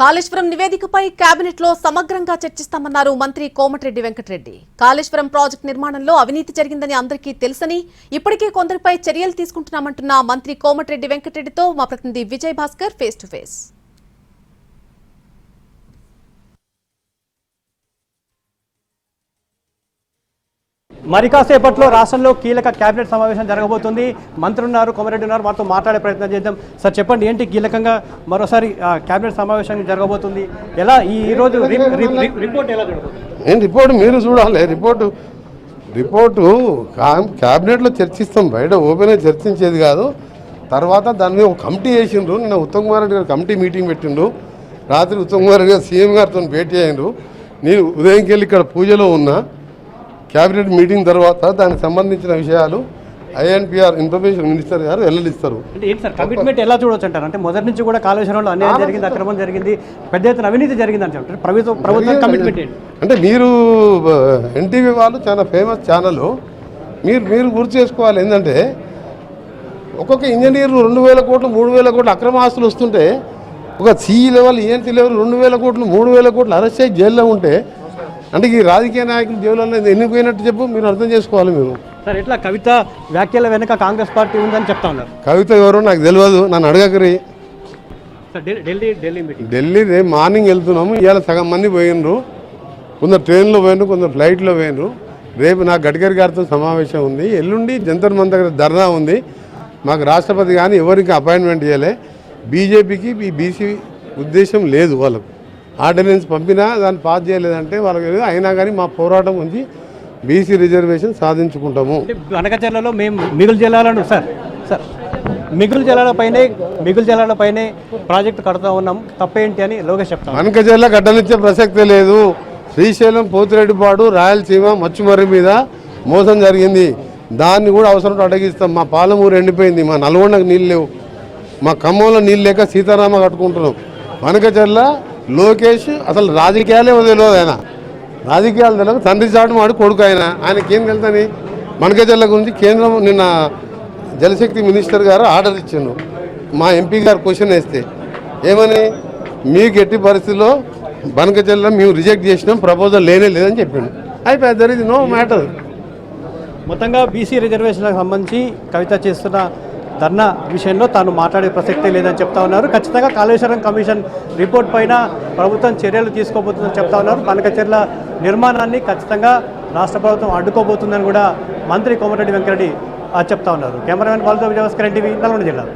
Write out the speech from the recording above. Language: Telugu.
కాళేశ్వరం నివేదికపై కేబినెట్ లో సమగ్రంగా చర్చిస్తామన్నారు మంత్రి కోమటిరెడ్డి వెంకటరెడ్డి. కాళేశ్వరం ప్రాజెక్టు నిర్మాణంలో అవినీతి జరిగిందని అందరికీ తెలుసని, ఇప్పటికే కొందరిపై చర్యలు తీసుకుంటున్నామంటున్న మంత్రి కోమటిరెడ్డి వెంకటరెడ్డితో మా ప్రతినిధి Vijay Bhaskar face to face. మరి కాసేపట్లో రాష్ట్రంలో కీలక కేబినెట్ సమావేశం జరగబోతుంది. మంత్రులు ఉన్నారు, కోమటిరెడ్డి ఉన్నారు, వారితో మాట్లాడే ప్రయత్నం చేద్దాం. సార్ చెప్పండి, ఏంటి కీలకంగా మరోసారి కేబినెట్ సమావేశం జరగబోతుంది? ఎలా ఈ రోజు రిపోర్ట్ ఎలా జరగబోతుంది? రిపోర్ట్ మీరు చూడాలి. రిపోర్టు క్యాబినెట్లో చర్చిస్తాం, బయట ఓపెన్గా చర్చించేది కాదు. తర్వాత దాని మీద ఒక కమిటీ వేసిండ్రు. నిన్న ఉత్తమ్ కుమార్ రెడ్డి గారు కమిటీ మీటింగ్ పెట్టిండ్రు. రాత్రి ఉత్తమ్ కుమార్ రెడ్డి గారు సీఎం గారితో భేటీ అయ్యిండ్రు. నేను ఉదయంకి వెళ్ళి ఇక్కడ పూజలో ఉన్నా. క్యాబినెట్ మీటింగ్ తర్వాత దానికి సంబంధించిన విషయాలు ఐఎన్పిఆర్ ఇన్ఫర్మేషన్ మినిస్టర్ గారు వెల్లడిస్తారు. అంటే ఏంటి సార్ కమిట్మెంట్ ఎలా చూడొచ్చు అంటారు? అంటే మొదటి నుంచి కూడా కాళేశ్వరంలో అన్యాయం జరిగింది, అక్రమం జరిగింది, పెద్ద ఎత్తున అవినీతి జరిగింది అని చెప్తారు. ప్రభుత్వం కమిట్మెంట్ ఏంటి అంటే మీరు ఎన్టీవీ వాళ్ళు చాలా ఫేమస్ ఛానల్, మీరు గుర్తు చేసుకోవాలి. ఏంటంటే ఒక్కొక్క ఇంజనీర్ 2,000 కోట్లు 3,000 కోట్లు అక్రమ ఆస్తులు వస్తుంటే, ఒక సిఈ లెవెల్ ఈఎన్సీ లెవెల్ 2,000 కోట్లు 3,000 కోట్లు అరెస్ట్ చేసి జైల్లో ఉంటే, అంటే ఈ రాజకీయ నాయకులు జైల్లో ఎన్నిపోయినట్టు చెప్పు, మీరు అర్థం చేసుకోవాలి. మీరు సార్ ఎట్లా కవిత వ్యాఖ్యల వెనక కాంగ్రెస్ పార్టీ ఉందని చెప్తా ఉన్నారు. కవిత ఎవరో నాకు తెలియదు, నన్ను అడగకరి. ఢిల్లీ రేపు మార్నింగ్ వెళ్తున్నాము. ఇవాళ సగం మంది పోయినరు, కొందరు ట్రైన్లో పోయినరు, కొందరు ఫ్లైట్లో పోయినరు. రేపు నాకు గడ్కరీ గారితో సమావేశం ఉంది. ఎల్లుండి జంతర్ మంతర్ దగ్గర ధర్నా ఉంది. మాకు రాష్ట్రపతి కానీ ఎవరికి అపాయింట్మెంట్ ఇవ్వలే. బీజేపీకి ఈ బీసీ ఉద్దేశం లేదు. వాళ్ళకు ఆర్డినెన్స్ పంపినా దాన్ని పాస్ చేయలేదంటే వాళ్ళకి అయినా కానీ మా పోరాటం ఉంది, బీసీ రిజర్వేషన్ సాధించుకుంటాము. అనకచర్లలో మేము మిగులు జిల్లాలను మిగులు జలాలపైనే ప్రాజెక్టు కడుతూ ఉన్నాం, తప్పేంటి అని లోకేష్ చెప్తాం. అనకచర్ల కట్టనిచ్చే ప్రసక్తే లేదు. శ్రీశైలం, పోతిరెడ్డిపాడు, రాయలసీమ, మచ్చుమర్రి మీద మోసం జరిగింది. దాన్ని కూడా అవసరం అడగిస్తాం. మా పాలమూరు ఎండిపోయింది, మా నల్గొండకు నీళ్ళు లేవు, మా ఖమ్మంలో నీళ్ళు లేక సీతారామ కట్టుకుంటున్నాం. అనకచర్ల లోకేష్ అసలు రాజకీయాలే తెలియదు. ఆయన రాజకీయాలు తెలియదు, తండ్రి చాటు వాడు కొడుకు. ఆయనకి ఏం తెలుసని మనకచర్ల గురించి కేంద్రం నిన్న జలశక్తి మినిస్టర్ గారు ఆర్డర్ ఇచ్చిండు. మా ఎంపీ గారు క్వశ్చన్ వేస్తే ఏమని, మీకు ఎట్టి పరిస్థితుల్లో బనకచర్ల మేము రిజెక్ట్ చేసినాం, ప్రపోజల్ లేదని చెప్పిండు. అయిపోయి దర్ ఇస్ నో మ్యాటర్. మొత్తంగా బీసీ రిజర్వేషన్లకు సంబంధించి కవిత చేస్తున్న ధర్నా విషయంలో తాను మాట్లాడే ప్రసక్తే లేదని చెప్తా ఉన్నారు. ఖచ్చితంగా కాళేశ్వరం కమిషన్ రిపోర్ట్ పైన ప్రభుత్వం చర్యలు తీసుకోబోతుందని చెప్తా ఉన్నారు. బనకచర్ల నిర్మాణాన్ని ఖచ్చితంగా రాష్ట్ర ప్రభుత్వం అడ్డుకోబోతుందని కూడా మంత్రి కోమటిరెడ్డి వెంకటరెడ్డి చెప్తా ఉన్నారు. కెమెరామెన్ వాళ్ళతో విజయభాస్కర్, ఎన్టీవీ, నల్గొండ జిల్లా.